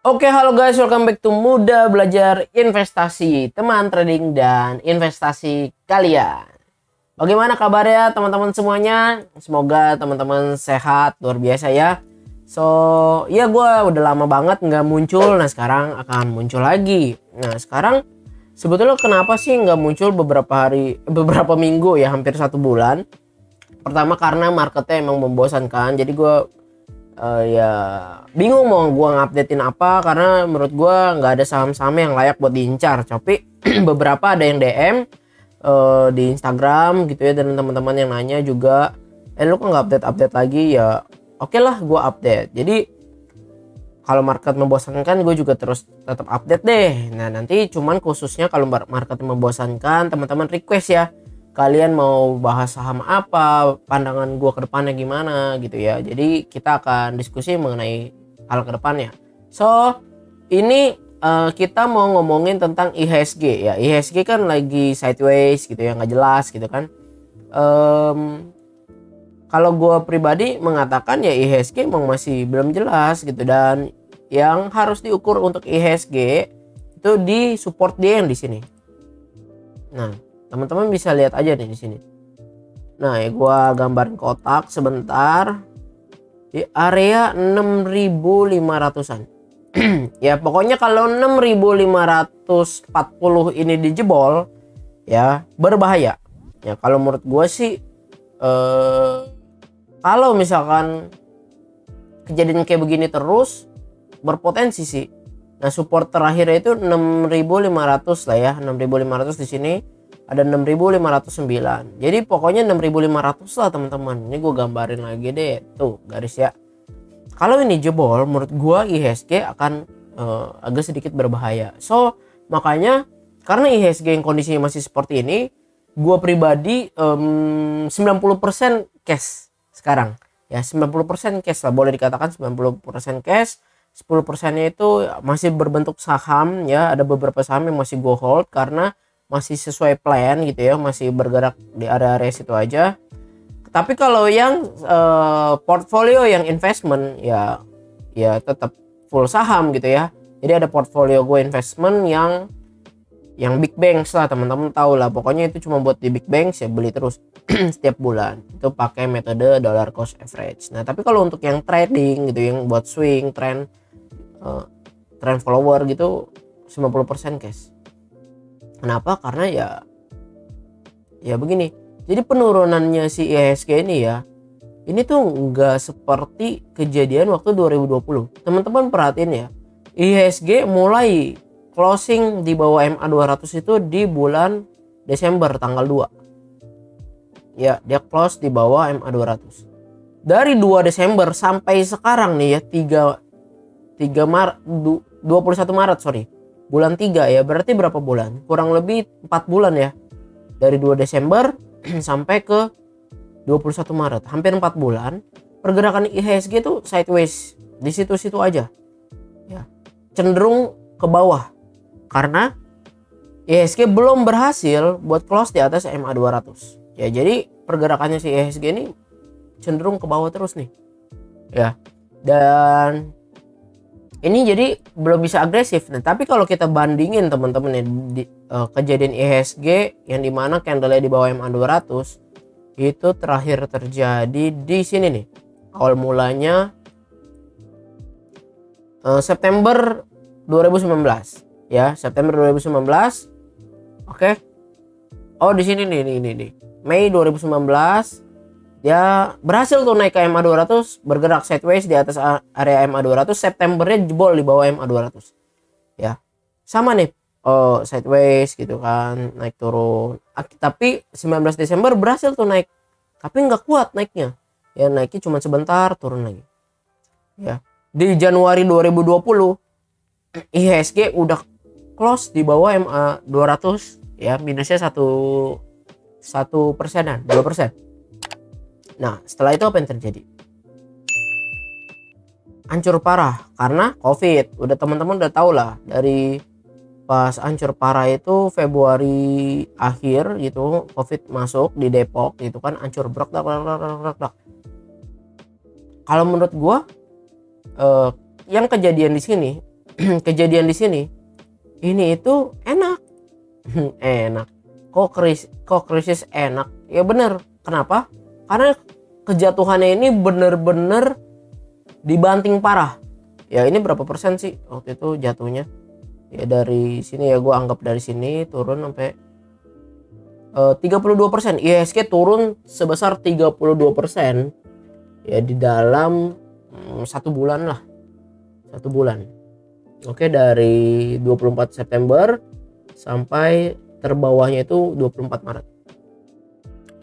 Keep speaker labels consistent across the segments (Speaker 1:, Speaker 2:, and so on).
Speaker 1: Oke, halo guys, welcome back to Muda Belajar Investasi, teman trading dan investasi kalian. Bagaimana kabarnya teman-teman semuanya? Semoga teman-teman sehat, luar biasa ya. Ya gue udah lama banget nggak muncul, nah sekarang akan muncul lagi. Nah sekarang sebetulnya kenapa sih nggak muncul beberapa minggu ya, hampir 1 bulan. Pertama karena marketnya emang membosankan, jadi gue ya bingung mau gua ngupdatein apa, karena menurut gua nggak ada saham-saham yang layak buat diincar. Tapi beberapa ada yang DM di Instagram gitu ya, dan teman-teman yang nanya juga, lu kok nggak update lagi ya? Oke lah, gua update. Jadi kalau market membosankan, gue juga terus tetap update deh. Nah nanti cuman khususnya kalau market membosankan, teman-teman request ya, kalian mau bahas saham apa, pandangan gua ke depannya gimana gitu ya. Jadi kita akan diskusi mengenai hal ke depannya. Ini kita mau ngomongin tentang IHSG ya. IHSG kan lagi sideways gitu ya, nggak jelas gitu kan. Kalau gua pribadi mengatakan ya IHSG emang masih belum jelas gitu, dan yang harus diukur untuk IHSG itu di support dia yang di sini. Nah teman-teman bisa lihat aja nih di sini. Nah, ya gua gambarin kotak sebentar di area 6.500-an. Ya, pokoknya kalau 6.540 ini dijebol ya berbahaya. Ya, kalau menurut gua sih kalau misalkan kejadian kayak begini terus berpotensi sih. Nah, support terakhir itu 6.500 lah ya, 6.500 di sini. Ada 6.509. Jadi pokoknya 6.500 lah teman-teman. Ini gue gambarin lagi deh, tuh garis ya. Kalau ini jebol, menurut gue IHSG akan agak sedikit berbahaya. Makanya karena IHSG yang kondisinya masih seperti ini, gue pribadi 90% cash sekarang. Ya 90% cash lah, boleh dikatakan 90% cash. 10%-nya itu masih berbentuk saham ya. Ada beberapa saham yang masih gue hold karena masih sesuai plan gitu ya, masih bergerak di area-area situ aja. Tapi kalau yang portfolio yang investment ya tetap full saham gitu ya. Jadi ada portfolio gue investment yang big banks lah, teman-teman tahu lah. Pokoknya itu cuma buat di big banks ya, beli terus setiap bulan. Itu pakai metode dollar cost average. Nah tapi kalau untuk yang trading gitu, yang buat swing trend follower gitu, 50% cash. Kenapa? Karena ya begini. Jadi penurunannya si IHSG ini ya, ini tuh nggak seperti kejadian waktu 2020. Teman-teman perhatiin ya, IHSG mulai closing di bawah MA200 itu di bulan Desember tanggal 2. Ya, dia close di bawah MA200. Dari 2 Desember sampai sekarang nih ya, 21 Maret sorry. Bulan 3 ya, berarti berapa bulan? Kurang lebih 4 bulan ya. Dari 2 Desember sampai ke 21 Maret. Hampir 4 bulan. Pergerakan IHSG itu sideways. Di situ-situ aja. Ya. Cenderung ke bawah. Karena IHSG belum berhasil buat close di atas MA200. Ya, jadi pergerakannya si IHSG ini cenderung ke bawah terus nih. Ya. Dan ini jadi belum bisa agresif. Nah, tapi kalau kita bandingin teman-teman ya, kejadian IHSG yang dimana candle-nya di bawah MA200 itu terakhir terjadi di sini nih. Awal mulanya September 2019 ya, September 2019. Oke. Oh, di sini nih. Mei 2019 dia berhasil tuh naik ke MA200, bergerak sideways di atas area MA200. Septembernya jebol di bawah MA200 ya, sama nih, sideways gitu kan, naik turun. Tapi 19 Desember berhasil tuh naik, tapi nggak kuat naiknya ya, naiknya cuma sebentar, turun lagi ya. Di Januari 2020 IHSG udah close di bawah MA200 ya, minusnya 1%, 2%. Nah setelah itu apa yang terjadi? Hancur parah karena COVID. Udah teman-teman udah tahu lah, dari pas hancur parah itu Februari akhir gitu, COVID masuk di Depok gitu kan, hancur brak. Kalau menurut gua yang kejadian di sini kejadian di sini ini itu enak. Enak kok krisis enak ya, bener. Kenapa? Karena kejatuhannya ini bener-bener dibanting parah ya. Ini berapa persen sih waktu itu jatuhnya ya? Dari sini ya, gue anggap dari sini turun sampai 32%. IHSG turun sebesar 32% ya di dalam 1 bulan lah, 1 bulan. Oke, dari 24 September sampai terbawahnya itu 24 Maret.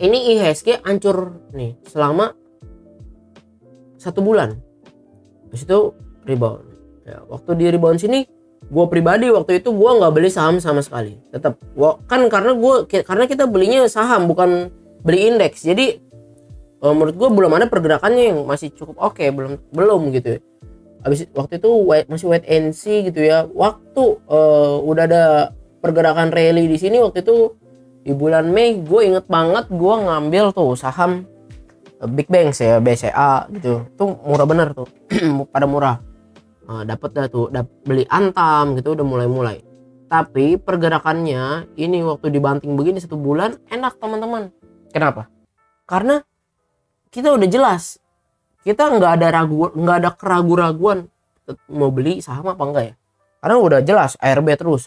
Speaker 1: Ini IHSG hancur nih selama 1 bulan. Habis itu rebound. Ya, waktu di rebound sini, gue pribadi waktu itu gue nggak beli saham sama sekali. Tetap, kan karena kita belinya saham bukan beli indeks. Jadi menurut gue belum ada pergerakannya yang masih cukup oke, belum gitu ya. Habis waktu itu masih wait and see gitu ya. Waktu udah ada pergerakan rally di sini waktu itu di bulan Mei, gue inget banget gue ngambil tuh saham Big Banks ya, BCA gitu. Tuh murah bener tuh. Pada murah. Dapat dah tuh, beli Antam gitu, udah mulai. Tapi pergerakannya ini waktu dibanting begini 1 bulan enak teman-teman. Kenapa? Karena kita udah jelas, kita nggak ada keraguan-raguan mau beli saham apa enggak ya. Karena udah jelas ARB terus.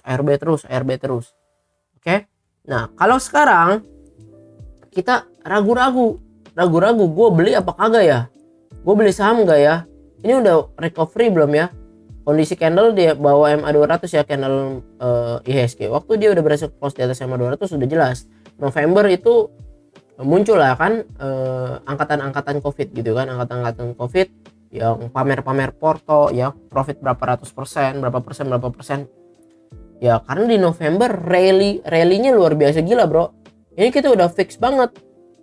Speaker 1: Oke. Nah, kalau sekarang kita ragu-ragu gue beli apa kagak ya, gue beli saham enggak ya. Ini udah recovery belum ya? Kondisi candle dia bawah MA200 ya, candle IHSG. Waktu dia udah berhasil close di atas MA200 sudah jelas. November itu muncul lah kan angkatan-angkatan Covid gitu kan, angkatan-angkatan Covid yang pamer-pamer porto ya, profit berapa persen. Ya karena di November rally-nya luar biasa gila, bro. Ini kita udah fix banget.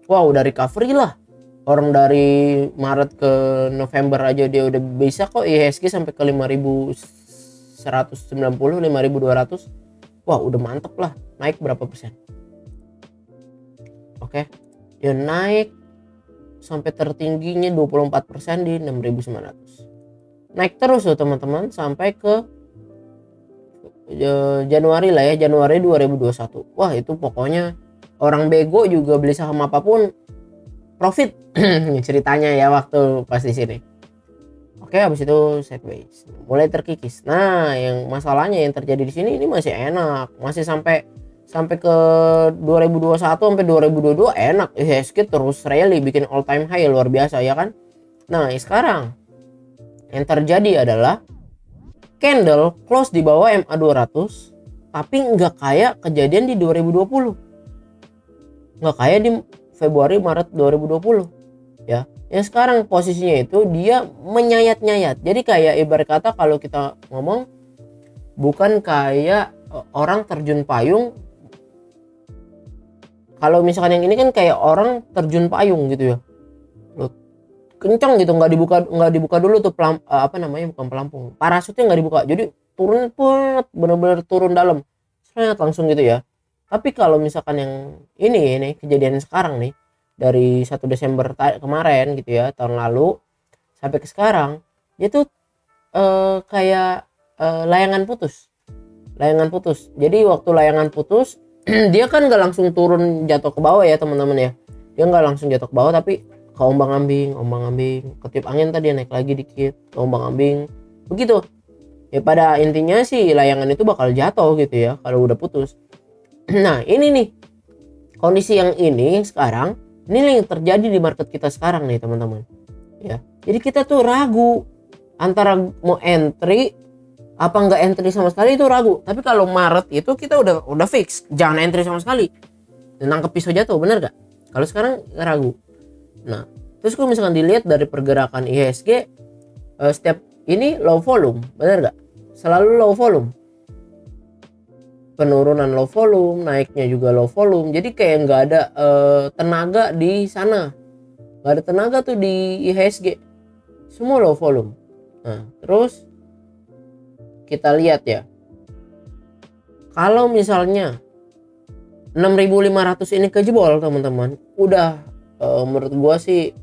Speaker 1: Wow, udah recovery lah. Orang dari Maret ke November aja dia udah bisa kok IHSG sampai ke 5.190, 5.200. Wah, udah mantep lah. Naik berapa persen? Oke. Dia naik sampai tertingginya 24% di 6.900. Naik terus loh teman-teman sampai ke Januari lah ya, Januari 2021. Wah, itu pokoknya orang bego juga beli saham apapun profit. Ceritanya ya waktu pas di sini. Oke, habis itu sideways, mulai terkikis. Nah, yang masalahnya yang terjadi di sini ini masih enak, masih sampai ke 2021 sampai 2022 enak. IHSG terus rally bikin all time high luar biasa ya kan. Nah, sekarang yang terjadi adalah candle close di bawah MA200 tapi nggak kayak kejadian di 2020, nggak kayak di Februari Maret 2020 ya. Yang sekarang posisinya itu dia menyayat-nyayat. Jadi kayak ibarat kata kalau kita ngomong bukan kayak orang terjun payung. Kalau misalkan yang ini kan kayak orang terjun payung gitu ya. Loh, kencang gitu, nggak dibuka dulu tuh bukan pelampung. Parasutnya nggak dibuka. Jadi turun benar-benar turun dalam. Langsung gitu ya. Tapi kalau misalkan yang ini kejadian sekarang nih dari 1 Desember kemarin gitu ya, tahun lalu sampai ke sekarang, dia tuh kayak layangan putus. Jadi waktu layangan putus dia kan nggak langsung turun jatuh ke bawah ya teman-teman ya. Dia nggak langsung jatuh ke bawah tapi ke ombang-ambing, ketiup angin tadi naik lagi dikit, ke ombang-ambing. Begitu. Ya pada intinya sih layangan itu bakal jatuh gitu ya kalau udah putus. Nah, ini nih kondisi yang ini sekarang, ini yang terjadi di market kita sekarang nih teman-teman ya. Jadi kita tuh ragu antara mau entry apa enggak entry sama sekali, itu ragu. Tapi kalau Maret itu kita udah fix jangan entry sama sekali, nangkep pisau jatuh, bener gak? Kalau sekarang ragu. Nah, terus kalau misalkan dilihat dari pergerakan IHSG setiap ini low volume, bener gak? Selalu low volume. Penurunan low volume, naiknya juga low volume. Jadi kayak nggak ada tenaga di sana, nggak ada tenaga tuh di IHSG, semua low volume. Nah, terus kita lihat ya, kalau misalnya 6.500 ini kejebol teman-teman, udah menurut gua sih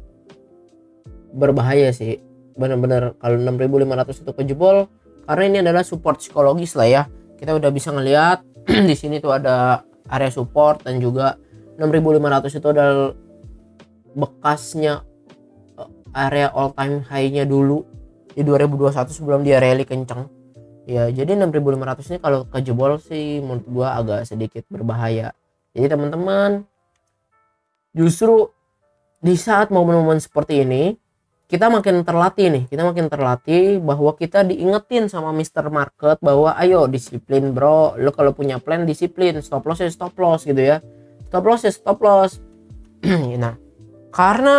Speaker 1: berbahaya sih, bener-bener. Kalau 6.500 itu kejebol, karena ini adalah support psikologis lah ya. Kita udah bisa ngelihat di sini tuh ada area support, dan juga 6.500 itu adalah bekasnya area all time high-nya dulu di 2021 sebelum dia rally kencang. Ya, jadi 6.500 ini kalau kejebol sih menurut gua agak sedikit berbahaya. Jadi teman-teman, justru di saat momen-momen seperti ini kita makin terlatih bahwa kita diingetin sama Mr. Market bahwa ayo disiplin bro, lo kalau punya plan disiplin, stop loss ya stop loss gitu ya, stop loss ya stop loss. Nah, karena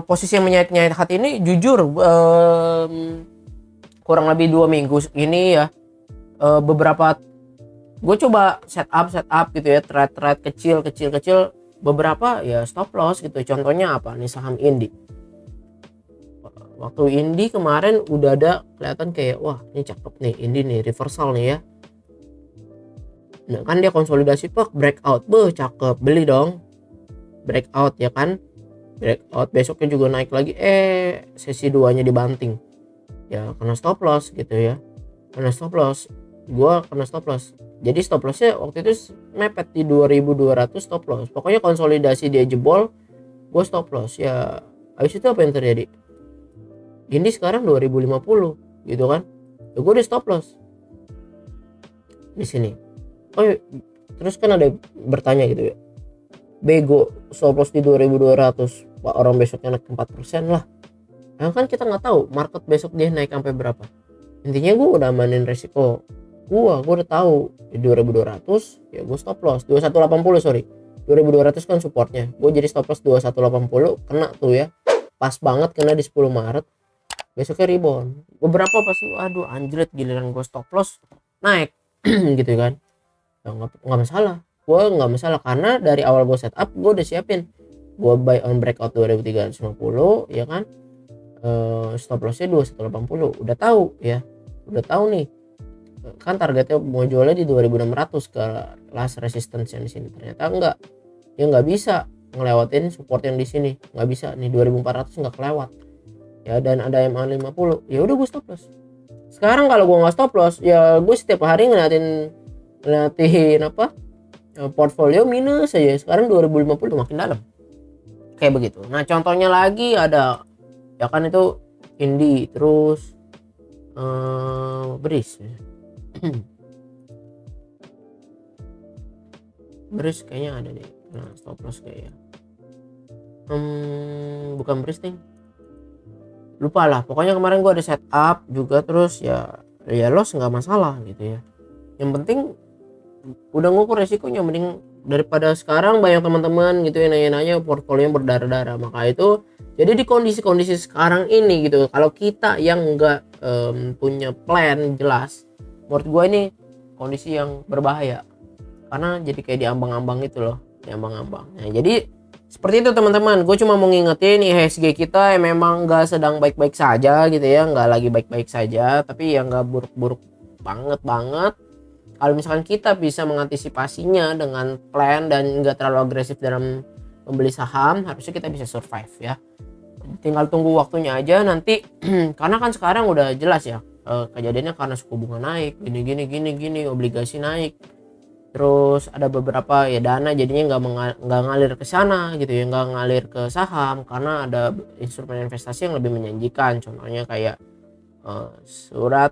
Speaker 1: posisi yang menyayat-nyayat hati ini jujur kurang lebih 2 minggu ini ya, beberapa gue coba setup gitu ya, trade kecil, beberapa ya stop loss gitu. Contohnya apa nih, saham Indi. Waktu Indi kemarin udah ada kelihatan kayak wah ini cakep nih Indi nih, reversal nih ya. Nah kan dia konsolidasi pak, breakout, cakep, beli dong, breakout ya kan, breakout, besoknya juga naik lagi, sesi 2 nya dibanting ya, kena stop loss gitu ya, kena stop loss, gua kena stop loss. Jadi stop lossnya waktu itu mepet di 2200 stop loss. Pokoknya konsolidasi dia jebol, gua stop loss ya. Habis itu apa yang terjadi? Ini sekarang 2050 gitu kan, ya gua udah stop loss di sini. Oh terus kan ada bertanya gitu ya, bego stop loss di 2200 pak, orang besoknya naik 4% lah. Nah kan kita nggak tahu market besok dia naik sampai berapa. Intinya gue udah amanin resiko gue udah tahu di 2200 ya gue stop loss 2180, sorry 2200 kan supportnya, gue jadi stop loss 2180, kena tuh ya, pas banget kena di 10 Maret. Besoknya rebound beberapa, pasti aduh anjrit, giliran gue stop loss naik gitu kan. Ya, nggak masalah, gue nggak masalah karena dari awal gue setup gue udah siapin, gue buy on breakout 2350 ya kan. Stop lossnya 2180, udah tahu ya, udah tahu nih kan targetnya mau jualnya di 2600 ke last resistance yang di sini. Ternyata enggak, ya nggak bisa ngelewatin support yang di sini, nggak bisa nih, 2400 nggak kelewat ya, dan ada MA50, ya udah gue stop loss. Sekarang kalau gue nggak stop loss ya gue setiap hari ngeliatin apa portfolio minus aja. Sekarang 2050 makin dalam kayak begitu. Nah contohnya lagi ada ya kan itu Indi, terus Beris Beris kayaknya ada deh, nah stop loss kayaknya bukan Beris nih, lupa lah. Pokoknya kemarin gua ada setup juga, terus ya loss nggak masalah gitu ya, yang penting udah ngukur resikonya. Mending daripada sekarang banyak teman-teman gitu yang nanya-nanya portfolio berdarah-darah. Maka itu jadi di kondisi-kondisi sekarang ini gitu, kalau kita yang nggak punya plan jelas, menurut gue ini kondisi yang berbahaya, karena jadi kayak diambang-ambang gitu loh, diambang-ambang. Nah jadi seperti itu teman-teman, gue cuma mau ngingetin IHSG kita yang memang nggak sedang baik-baik saja gitu ya, nggak lagi baik-baik saja, tapi yang nggak buruk-buruk banget. Kalau misalkan kita bisa mengantisipasinya dengan plan dan nggak terlalu agresif dalam membeli saham, harusnya kita bisa survive ya. Tinggal tunggu waktunya aja nanti karena kan sekarang udah jelas ya, kejadiannya karena suku bunga naik, gini, obligasi naik, terus ada beberapa ya dana jadinya nggak ngalir ke sana gitu ya, nggak ngalir ke saham karena ada instrumen investasi yang lebih menjanjikan, contohnya kayak surat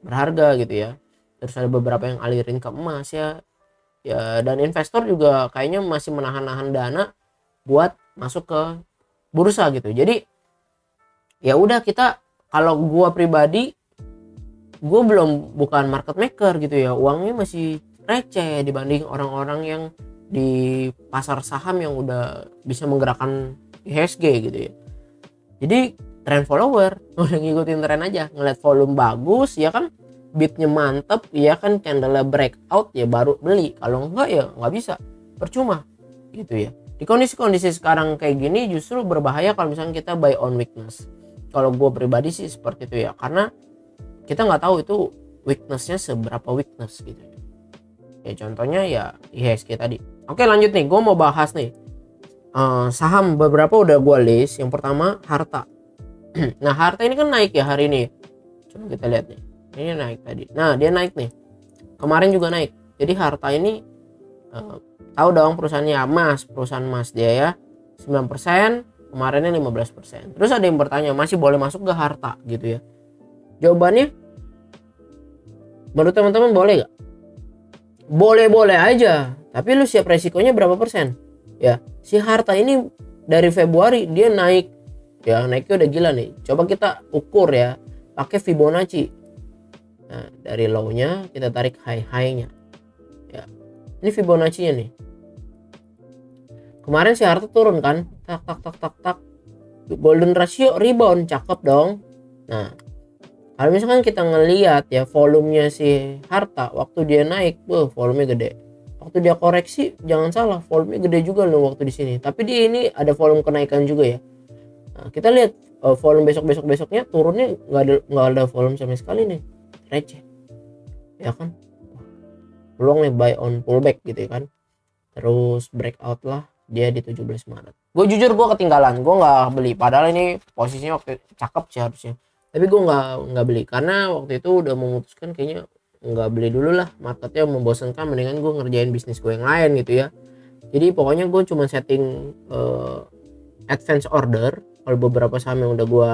Speaker 1: berharga gitu ya. Terus ada beberapa yang alirin ke emas ya, dan investor juga kayaknya masih menahan-nahan dana buat masuk ke bursa gitu. Jadi ya udah, kita, kalau gua pribadi, gua bukan market maker gitu ya, uangnya masih receh dibanding orang-orang yang di pasar saham yang udah bisa menggerakkan IHSG gitu ya. Jadi trend follower, udah ngikutin tren aja, ngeliat volume bagus ya kan, beatnya mantep ya kan, candle breakout ya baru beli, kalau enggak ya nggak bisa, percuma gitu ya. Di kondisi-kondisi sekarang kayak gini justru berbahaya kalau misalnya kita buy on weakness. Kalau gue pribadi sih seperti itu ya, karena kita nggak tahu itu weaknessnya seberapa weakness gitu ya. Contohnya ya IHSG tadi. Oke lanjut nih, gue mau bahas nih saham beberapa udah gue list. Yang pertama Harta. Nah Harta ini kan naik ya hari ini, coba kita lihat nih, ini naik tadi. Nah dia naik nih, kemarin juga naik. Jadi Harta ini tahu dong perusahaannya perusahaan emas dia ya, 9%, kemarinnya 15%. Terus ada yang bertanya, masih boleh masuk gak Harta gitu ya? Jawabannya, menurut teman-teman boleh gak? Boleh-boleh aja, tapi lu siap resikonya berapa persen? Ya, si Harta ini dari Februari dia naik, ya naiknya udah gila nih. Coba kita ukur ya, pakai Fibonacci. Nah, dari low-nya kita tarik high-nya. Ya, ini Fibonacci-nya nih. Kemarin si Harta turun kan, tak. Golden ratio rebound, cakep dong. Nah, kalau misalkan kita ngelihat ya volumenya si Harta waktu dia naik, volumenya gede. Waktu dia koreksi, jangan salah, volumenya gede juga loh waktu di sini. Tapi di ini ada volume kenaikan juga ya. Nah, kita lihat volume besoknya turunnya nggak ada volume sama sekali nih, receh, ya kan? Peluang nih buy on pullback gitu ya kan. Terus breakout lah dia di 17 Maret. Gue jujur gue ketinggalan, gue nggak beli. Padahal ini posisinya waktu cakep sih harusnya. Tapi gue nggak beli karena waktu itu udah memutuskan kayaknya nggak beli dulu lah. Marketnya membosankan, mendingan gue ngerjain bisnis gue yang lain gitu ya. Jadi pokoknya gue cuma setting advance order kalau beberapa saham yang udah gue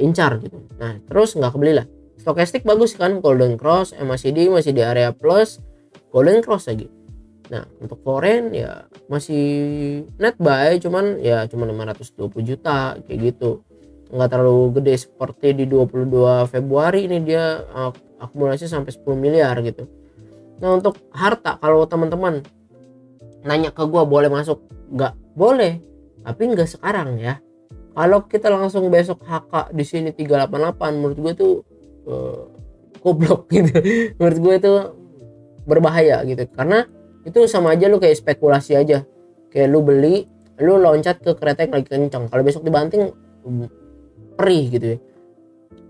Speaker 1: incar gitu. Nah terus nggak kebeli lah. Stochastic bagus kan, Golden Cross, MACD masih di area plus, Golden Cross lagi. Nah untuk foreign ya masih net buy, cuman ya cuma 520 juta kayak gitu, nggak terlalu gede seperti di 22 Februari ini dia akumulasi sampai 10 miliar gitu. Nah untuk Harta, kalau teman-teman nanya ke gua boleh masuk, nggak boleh, tapi nggak sekarang ya. Kalau kita langsung besok HK di sini 388, menurut gue tuh goblok gitu. Menurut gue itu berbahaya gitu, karena itu sama aja lu kayak spekulasi aja, kayak lu beli, lu loncat ke kereta yang lagi kencang, kalau besok dibanting perih gitu ya.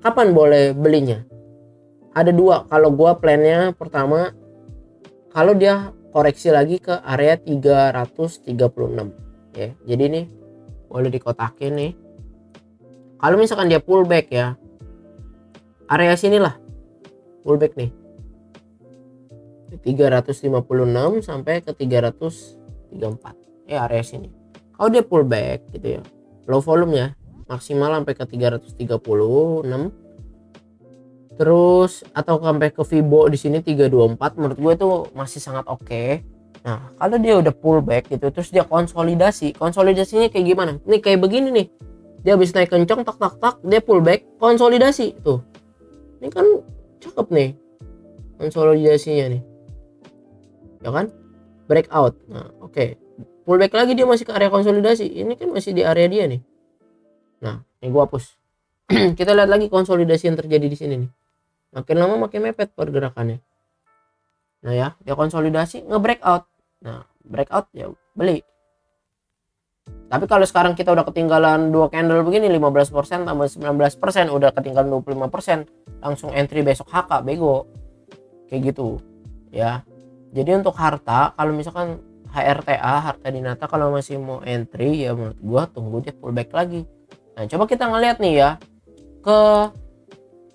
Speaker 1: Kapan boleh belinya? Ada dua kalau gua plannya. Pertama, kalau dia koreksi lagi ke area 336 ya. Jadi nih boleh dikotakin nih, kalau misalkan dia pullback ya, area sinilah pullback nih 356 sampai ke 334 ya, area sini. Kalau dia pullback gitu ya, low volume ya, maksimal sampai ke 336, terus atau sampai ke Fibo di sini 324, menurut gue itu masih sangat oke. Nah kalau dia udah pullback gitu, terus dia konsolidasinya kayak gimana nih, kayak begini nih, dia habis naik kencang tak dia pullback, konsolidasi tuh, ini kan cakep nih konsolidasinya nih ya kan, breakout. Nah oke. Pullback lagi dia masih ke area konsolidasi, ini kan masih di area dia nih. Nah ini gua hapus. Kita lihat lagi konsolidasi yang terjadi di sini nih, makin lama makin mepet pergerakannya. Nah ya, dia konsolidasi nge-breakout. Nah breakout ya beli. Tapi kalau sekarang kita udah ketinggalan 2 candle begini, 15% tambah 19%, udah ketinggalan 25%, langsung entry besok HK, bego kayak gitu ya. Jadi untuk Harta, kalau misalkan Harta Dinata, kalau masih mau entry ya menurut gua tunggu dia pullback lagi. Nah coba kita ngeliat nih ya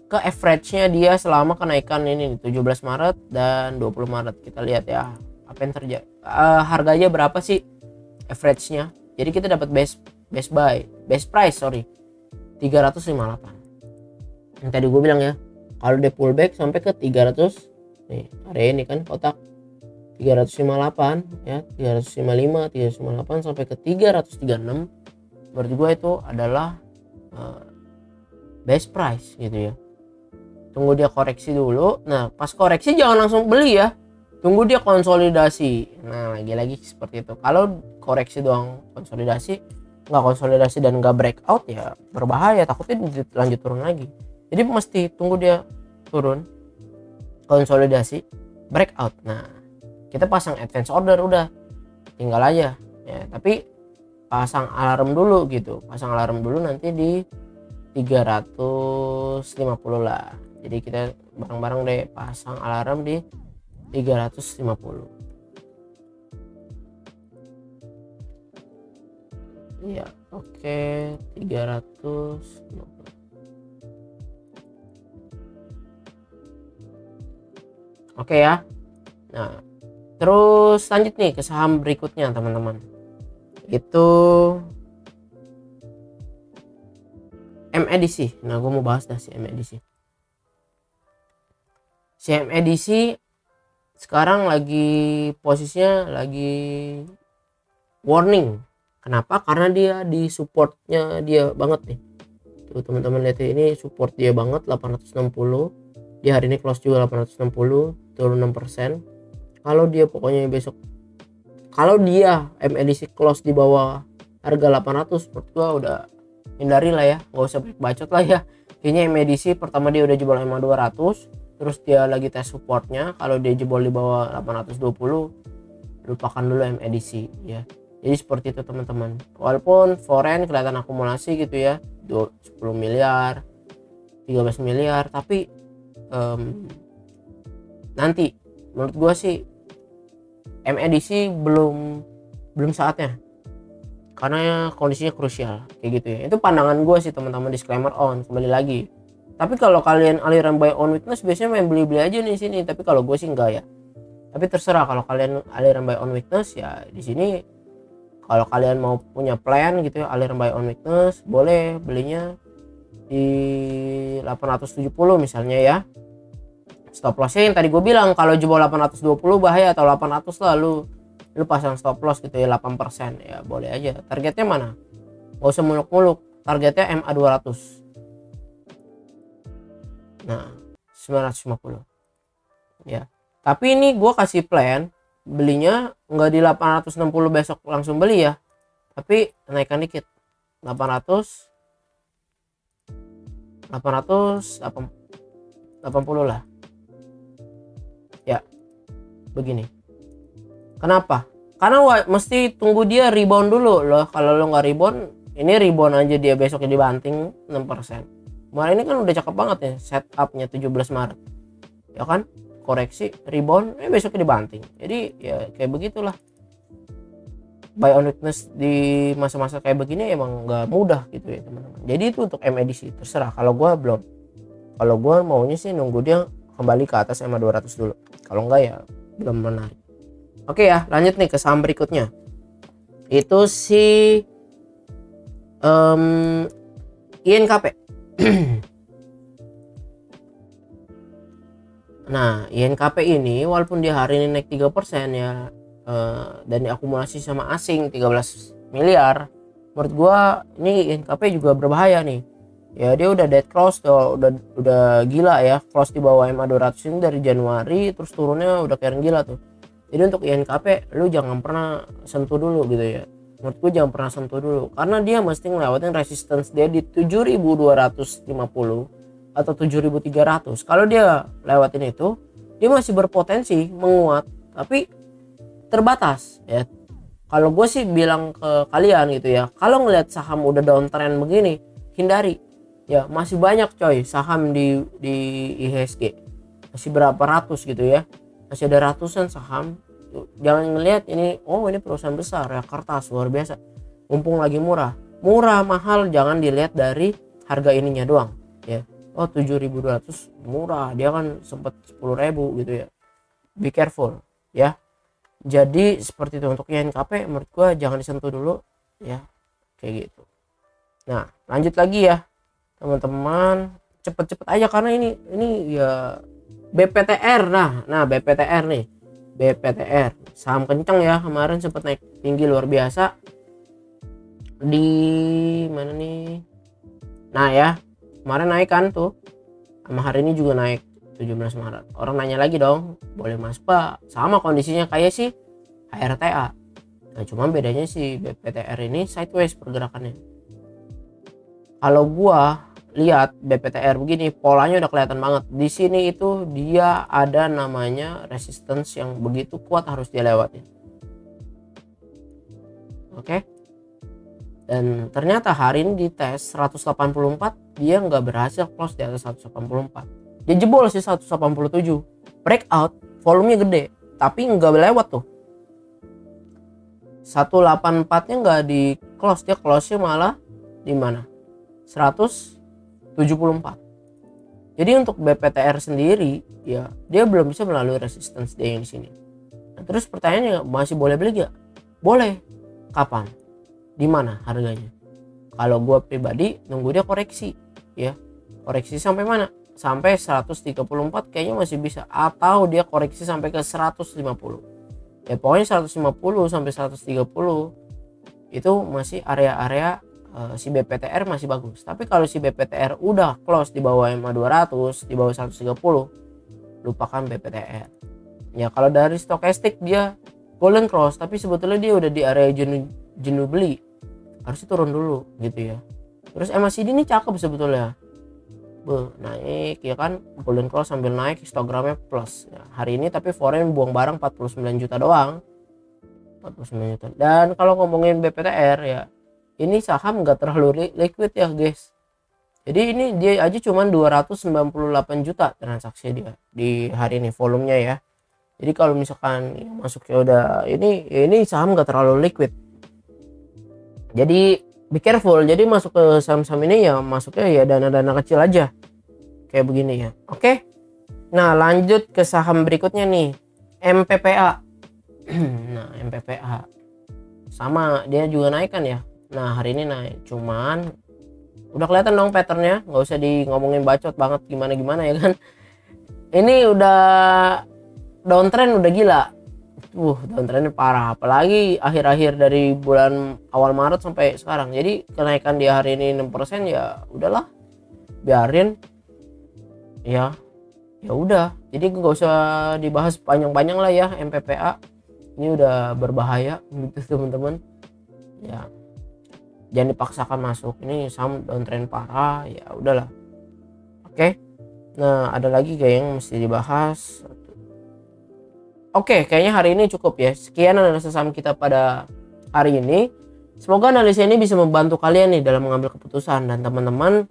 Speaker 1: ke average-nya dia selama kenaikan ini 17 Maret dan 20 Maret. Kita lihat ya apa yang terjadi, harganya berapa sih average-nya. Jadi kita dapat best price 358 yang tadi gue bilang ya. Kalau dia pullback sampai ke 300 nih, area ini kan kotak 358 ya, 355, 358 sampai ke 336, menurut gue itu adalah best price gitu ya. Tunggu dia koreksi dulu. Nah pas koreksi jangan langsung beli ya, tunggu dia konsolidasi. Nah lagi-lagi seperti itu. Kalau koreksi doang konsolidasi, nggak konsolidasi dan nggak breakout ya berbahaya, takutnya lanjut turun lagi. Jadi mesti tunggu dia turun, konsolidasi, breakout. Nah kita pasang advance order, udah tinggal aja ya, tapi pasang alarm dulu gitu, nanti di 350 lah. Jadi kita bareng-bareng deh pasang alarm di 350 ya. Oke, 350. Oke ya. Nah, terus lanjut nih ke saham berikutnya teman-teman. Itu M-Edisi. Nah, gue mau bahas dah si M-Edisi. Si M-Edisi sekarang lagi posisinya lagi warning. Kenapa? Karena dia di supportnya dia banget nih. Tuh teman-teman lihat ini support dia banget 860. Di hari ini close juga 860, turun 6%. Kalau dia pokoknya besok, kalau dia M-Edisi close di bawah harga 800, menurut gua udah hindari lah ya, nggak usah bacot lah ya. Kayaknya M-Edisi pertama dia udah jebol MA 200, terus dia lagi tes supportnya. Kalau dia jebol di bawah 820, lupakan dulu M-Edisi ya. Jadi seperti itu teman-teman. Walaupun foreign kelihatan akumulasi gitu ya, 10 miliar 13 miliar, tapi nanti menurut gua sih M-Edisi belum saatnya, karena kondisinya krusial kayak gitu ya. Itu pandangan gue sih teman-teman, disclaimer on kembali lagi. Tapi kalau kalian aliran buy on weakness biasanya main beli-beli aja nih sini, tapi kalau gue sih enggak ya. Tapi terserah, kalau kalian aliran buy on weakness ya di sini. Kalau kalian mau punya plan gitu ya, aliran buy on weakness, boleh belinya di 870 misalnya ya. Stop lossnya yang tadi gue bilang, kalau jebol 820 bahaya, atau 800 lah lu pasang stop loss gitu ya 8%, ya boleh aja. Targetnya mana? Gak usah muluk-muluk, targetnya MA 200. Nah 950 ya. Tapi ini gue kasih plan belinya nggak di 860 besok langsung beli ya, tapi naikkan dikit 880 lah ya, begini. Kenapa? Karena mesti tunggu dia rebound dulu loh. Kalau lo nggak rebound, ini rebound aja dia besoknya dibanting 6%. Kemarin ini kan udah cakep banget ya setupnya 17 Maret ya kan, koreksi rebound besoknya dibanting. Jadi ya kayak begitulah, buy on weakness di masa-masa kayak begini emang nggak mudah gitu ya teman-teman. Jadi itu untuk M-Edisi terserah. Kalau gue belum, kalau gue maunya sih nunggu dia kembali ke atas MA 200 dulu. Kalau enggak ya belum menarik. Oke ya, lanjut nih ke saham berikutnya. Itu si INKP. Nah, INKP ini walaupun dia hari ini naik 3% ya, dan diakumulasi sama asing 13 miliar, menurut gua ini INKP juga berbahaya nih. Ya dia udah dead cross tuh, udah gila ya, cross di bawah MA 200 ini dari Januari, terus turunnya udah kayak gila tuh. Jadi untuk INKP lu jangan pernah sentuh dulu gitu ya. Menurutku jangan pernah sentuh dulu, karena dia mesti ngelewatin resistance dia di 7.250 atau 7.300. Kalau dia lewatin itu, dia masih berpotensi menguat, tapi terbatas ya. Kalau gue sih bilang ke kalian gitu ya, kalau ngelihat saham udah downtrend begini, hindari ya. Masih banyak coy saham di IHSG, masih berapa ratus gitu ya, masih ada ratusan saham. Jangan ngelihat ini, oh ini perusahaan besar ya, kertas luar biasa, mumpung lagi murah mahal. Jangan dilihat dari harga ininya doang ya. Oh 7.200 murah, dia kan sempat 10.000 gitu ya. Be careful ya. Jadi seperti itu untuk INKP, menurut gua jangan disentuh dulu ya, kayak gitu. Nah lanjut lagi ya teman-teman, cepet-cepet aja karena ini ya BPTR. Nah BPTR nih, BPTR saham kencang ya, kemarin sempat naik tinggi luar biasa di mana nih. Nah ya kemarin naik kan tuh, sama hari ini juga naik 17 Maret. Orang nanya lagi dong, boleh mas pak, sama kondisinya kayak si HRTA. Nah cuma bedanya si BPTR ini sideways pergerakannya. Kalau gua lihat BPTR begini, polanya udah kelihatan banget. Di sini itu dia ada namanya resistance yang begitu kuat, harus dia lewatin. Oke. Dan ternyata hari ini di tes 184, dia nggak berhasil close di atas 184. Dia jebol sih 187. Breakout, volumenya gede, tapi nggak lewat tuh. 184-nya nggak di close, dia close-nya malah di mana? 174. Jadi untuk BPTR sendiri ya dia belum bisa melalui resistance day yang di sini. Nah, terus pertanyaannya masih boleh beli gak? Boleh. Kapan? Di mana harganya? Kalau gue pribadi nunggu dia koreksi ya. Koreksi sampai mana? Sampai 134 kayaknya masih bisa, atau dia koreksi sampai ke 150. Ya pokoknya 150 sampai 130 itu masih area-area si BPTR masih bagus. Tapi kalau si BPTR udah close di bawah MA 200, di bawah 130, lupakan BPTR. Ya kalau dari stokastik dia golden cross, tapi sebetulnya dia udah di area jenuh beli, harusnya turun dulu gitu ya. Terus MACD ini cakep sebetulnya, naik ya kan, golden cross sambil naik, histogramnya plus ya, hari ini. Tapi foreign buang barang 49 juta doang, 49 juta. Dan kalau ngomongin BPTR ya, ini saham nggak terlalu liquid ya guys. Jadi ini dia aja cuman 298 juta transaksi dia di hari ini volumenya ya. Jadi kalau misalkan masuknya udah ini saham nggak terlalu liquid. Jadi be careful. Jadi masuk ke saham-saham ini ya masuknya ya dana-dana kecil aja. Kayak begini ya. Oke. Nah, lanjut ke saham berikutnya nih. MPPA. Nah, MPPA. Sama, dia juga naik kan ya. Nah, hari ini naik. Cuman udah kelihatan dong patternnya. Nggak usah di ngomongin bacot banget gimana-gimana ya kan. Ini udah downtrend udah gila. Downtrendnya parah, apalagi akhir-akhir dari bulan awal Maret sampai sekarang. Jadi kenaikan di hari ini 6% ya udahlah, biarin ya udah. Jadi nggak usah dibahas panjang-panjang lah ya MPPA. Ini udah berbahaya gitu teman-teman ya, jangan dipaksakan masuk. Ini saham downtrend parah, ya udahlah. Oke. Nah, ada lagi kayak yang mesti dibahas. Oke, kayaknya hari ini cukup ya. Sekian analisa saham kita pada hari ini. Semoga analisa ini bisa membantu kalian nih dalam mengambil keputusan. Dan teman-teman,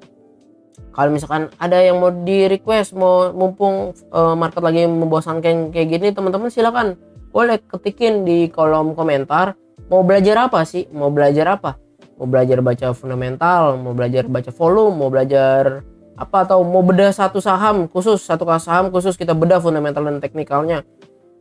Speaker 1: kalau misalkan ada yang mau di request, mau mumpung market lagi membosankan kayak gini, teman-teman silakan boleh ketikin di kolom komentar. Mau belajar apa sih? Mau belajar apa? Mau belajar baca fundamental, mau belajar baca volume, mau belajar apa, atau mau bedah satu saham khusus, satu saham khusus kita bedah fundamental dan teknikalnya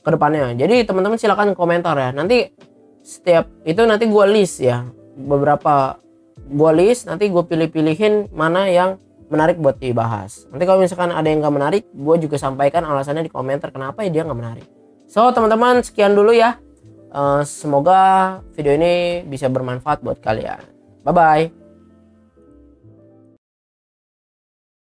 Speaker 1: ke depannya. Jadi teman-teman silakan komentar ya. Nanti setiap itu nanti gue list ya, beberapa gue list, nanti gue pilih-pilihin mana yang menarik buat dibahas. Nanti kalau misalkan ada yang gak menarik, gue juga sampaikan alasannya di komentar kenapa ya dia gak menarik. So teman-teman, sekian dulu ya. Semoga video ini bisa bermanfaat buat kalian. Bye bye.